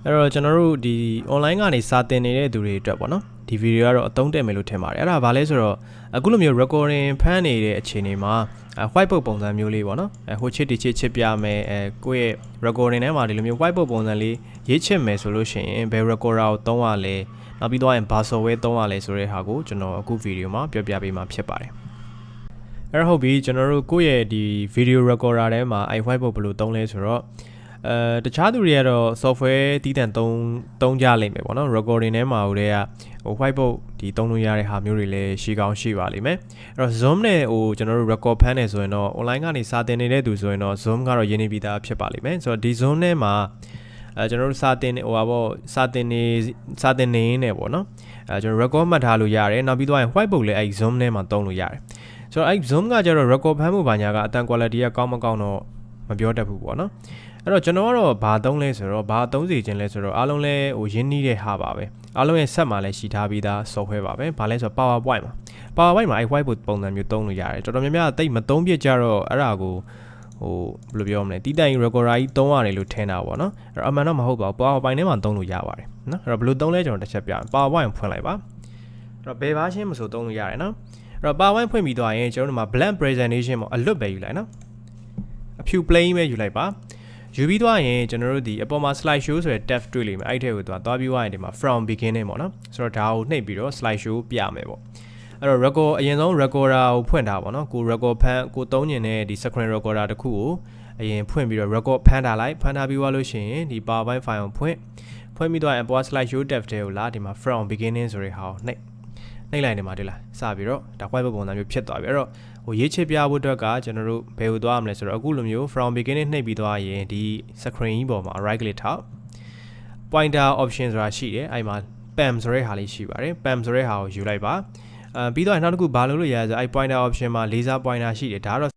အဲ့တော့ကျွန်တော်တို့ဒီ online ကနေစာသင်နေတဲ့သူတွေအတွက်ပေါ့နော်ဒီ video ကတော့အသုံးတည့်မယ်လို့ထင်ပါတယ်အဲ့ဒါဘာလဲဆိုတော့အခုလိုမျိုး recording ဖမ်းနေတဲ့အခြေအနေမှာwhiteboard ပုံစံမျိုးလေးပေါ့နော်ဟိုချစ်တီချစ်ပြမယ်ကိုယ့်ရဲ့ recording ထဲမှာဒီလိုမျိုး whiteboard ပုံစံလေးရေးချစ်မယ်ဆိုလို့ရှိရင်ဘယ် recorder ကိုသုံးရလဲနောက်ပြီးတော့ဘာ software သုံးရလဲဆိုတဲ့ဟာကိုကျွန်တော်အခု video မှာပြောပြပေးမှာဖြစ်ပါတယ်အဲ့ဟုတ်ပြီကျွန်တော်တို့ကိုယ့်ရဲ့ဒီ video recorder ထဲမှာwhiteboard ဘယ်လိုသုံးလဲဆိုတော့တခြားသူတွေကတော့ software တီးတန့်သုံးကြလိမ့်မယ်ပေါ့နော် recording ထဲမှာဟိုတည်းကwhiteboard ဒီသုံးလို့ရတဲ့ဟာမျိုးတွေလည်းရှိကောင်းရှိပါလိမ့်မယ်အဲ့တော့ zoom နဲ့ကျွန်တော်တို့ record ဖမ်းနေဆိုရင်တော့ online ကနေစာသင်နေတဲ့သူဆိုရင်တော့ zoom ကတော့ရင်းနှီးပြီးသားဖြစ်ပါလိမ့်မယ်ဆိုတော့ဒီ zoom ထဲမှာကျွန်တော်တို့စာသင်နေနေပေါ့နော်ကျွန်တော် record မှတ်ထားလို့ရတယ်နောက်ပြီးတော့ whiteboard လည်းအဲ့ zoom ထဲမှာသုံးလို့ရတယ်ဆိုတော့အဲ့ zoom ကကျတော့ record ဖမ်းမှုဘာညာကအတန် quality ကကောင်းမကောင်းတော့မပြောတတ်ဘူးပေါ့နော်အဲ့တော့ကျွန်တော်ကတော့ဘာသုံးလဲဆိုတော့ဘာသုံးစီခြင်းလဲဆိုတော့အားလုံးလဲရင်းနှီးတဲ့ဟာပါပဲအားလုံးရဲ့ဆက်မှာလည်းရှိထားပြီးသား software ပါပဲဘာလဲဆိုတော့ PowerPoint မှာအဲ့ whiteboard ပုံစံမျိုးသုံးလို့ရတယ်တော်တော်များများတိတ်မသုံးပြကြတော့အဲ့ဒါကိုဘယ်လိုပြောမလဲတီးတိုင် recorder ကြီးသုံးရတယ်လို့ထင်တာပေါ့နော်အဲ့တော့အမှန်တော့မဟုတ်ပါဘူး PowerPoint ထဲမှာသုံးလို့ရပါတယ်နော်အဲ့တော့ဘယ်လိုသုံးလဲကျွန်တော်တစ်ချက်ပြ PowerPoint ကိုဖွင့်လိုက်ပါအဲ့တော့ဘယ်ဘာရှင်းမဆိုသုံးလို့ရတယ်နော်အဲ့တော့ PowerPoint ဖွင့်ပြီးသွားရင်ကျွန်တော်တို့မှာ blank presentation ပေါ့အလွတ်ပဲယူလိုက်နော်အဖြူ plain ပဲယူလိုက်ပါယူပြီးသွားရင်ကျွန်တော်တို့ဒီအပေါ်မှာ slide show ဆိုတဲ့ tab တွေ့လိမ့်မယ်အဲ့ထဲကိုသွားပြီးသွားရင်ဒီမှာ from beginning ပေါ့နော်ဆိုတော့ဒါကိုနှိပ်ပြီးတော့ slide show ပြမယ်ပေါ့အဲ့တော့ record အရင်ဆုံး recorder ကိုဖွင့်တာပေါ့နော်ကို record ဖမ်းကိုသုံးညင်တဲ့ဒီ screen recorder တစ်ခုကိုအရင်ဖွင့်ပြီးတော့ record ဖမ်းထားလိုက်ဖမ်းထားပြီးသွားလို့ရှိရင်ဒီ PowerPoint file ကိုဖွင့်ပြီးသွားရင်အပေါ် slide show tab ထဲကိုလာဒီမှာ from beginning ဆိုတဲ့ဟာကိုနှိပ်လိုက်နေမှာတွေ့လားစပြီးတော့ဒါ whiteboard ပုံစံမျိုးဖြစ်သွားပြီအဲ့တော့ရေးချပြဖို့အတွက်ကကျွန်တော်တို့ဘယ်ကိုသွားရမလဲဆိုတော့အခုလိုမျိုး from beginning နှိပ်ပြီးသွားရင်ဒီ screen ကြီးပေါ်မှာ right click ထောက် pointer option ဆိုတာရှိတယ်အဲ့မှာ pam ဆိုတဲ့ဟာလေးရှိပါတယ် pam ဆိုတဲ့ဟာကိုယူလိုက်ပါပြီးတော့နောက်တစ်ခုဘာလုပ်လို့ရလဲဆိုအဲ့ pointer option မှာ laser pointer ရှိတယ်ဒါတော့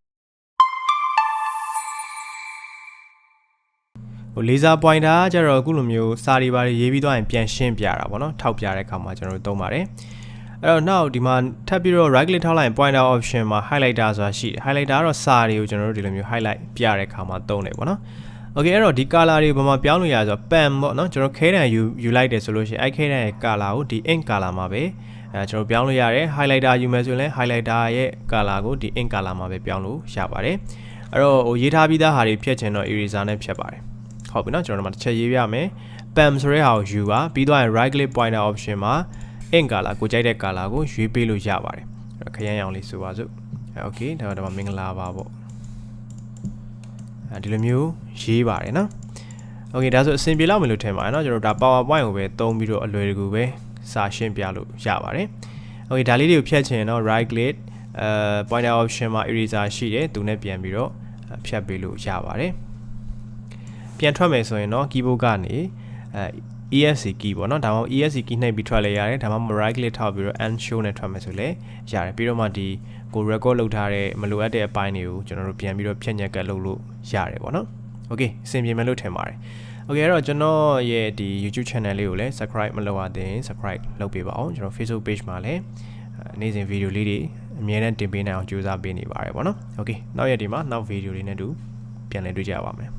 laser pointer ကကျတော့အခုလိုမျိုးစာတွေပါရေးပြီးသွားရင်ပြန်ရှင်းပြတာပေါ့နော်ထောက်ပြတဲ့အခါမှာကျွန်တော်တို့သုံးပါတယ်အဲ့တော့နောက်ဒီမှာထပ်ပြီးတော့ right click ထောက်လိုက်ရင် pointer option မှာ highlighter ဆိုတာရှိတယ် highlighter ကတော့စာတွေကိုကျွန်တော်တို့ဒီလိုမျိုး highlight ပြတဲ့အခါမှာသုံးတယ်ပေါ့နော် okay အဲ့တော့ဒီ color တွေဘာမှပြောင်းလို့ရဆိုတော့ pen ပေါ့နော်ကျွန်တော်ခဲတံယူလိုက်တယ်ဆိုလို့ရှိရင်အဲ့ခဲတံရဲ့ color ကိုဒီ ink color မှာပဲကျွန်တော်ပြောင်းလို့ရတယ် highlighter ယူမယ်ဆိုရင်လည်း highlighter ရဲ့ color ကိုဒီ ink color မှာပဲပြောင်းလို့ရပါတယ်အဲ့တော့ရေးထားပြီးသားဟာတွေဖြတ်ချင်တော့ eraser နဲ့ဖြတ်ပါတယ်ဟုတ်ပြီနော်ကျွန်တော်တို့မှာတစ်ချက်ရေးပြမယ် pen ဆိုတဲ့ဟာကိုယူပါပြီးတော့ right click pointer option မှာink color ကိုကြိုက်တဲ့ color ကိုရွေးပေးလို့ရပါတယ်ခရမ်းရောင်လေးဆိုပါစို့โอเคဒါတော့မင်္ဂလာပါပေါ့ဒီလိုမျိုးရေးပါတယ်နော်โอเคဒါဆိုအဆင်ပြေလောက်မယ်လို့ထင်ပါတယ်နော်ကျွန်တော်ဒါ PowerPoint ကိုပဲသုံးပြီးတော့အလွယ်တကူပဲစာရှင်းပြလို့ရပါတယ်โอเคဒါလေးတွေကိုဖြတ်ချင်တော့ right click pointer option မှာ eraser ရှိတယ်သူနဲ့ပြန်ပြီးတော့ဖြတ်ပေးလို့ရပါတယ်ပြန်ထွက်မယ်ဆိုရင်တော့ keyboard ကနေ ESC key ပေါ့နော်ဒါမှမဟုတ် ESC key နှိပ်ပြီးထွက်လဲရတယ်ဒါမှမဟုတ် right click ထောက်ပြီးတော့ end show နဲ့ထွက်မယ်ဆိုလဲရတယ်ပြီးတော့မှဒီကို record လုပ်ထားတဲ့မလိုအပ်တဲ့အပိုင်းတွေကိုကျွန်တော်တို့ပြန်ပြီးတော့ဖြတ်ညက်ကလုပ်လို့ရတယ်ပေါ့နော် okay အဆင်ပြေမယ်လို့ထင်ပါတယ် okay အဲ့တော့ကျွန်တော်ရဲ့ဒီ YouTube channel လေးကိုလည်း subscribe မလုပ်ရသေးရင် subscribe လုပ်ပေးပါအောင်ကျွန်တော် Facebook page မှာလည်းနေ့စဉ် video လေးတွေအမြဲတမ်းတင်ပေးနိုင်အောင်ကြိုးစားပေးနေပါတယ်ပေါ့နော် okay နောက်ရက်ဒီမှာနောက် video လေးနဲ့တူပြန်လည်တွေ့ကြပါမယ်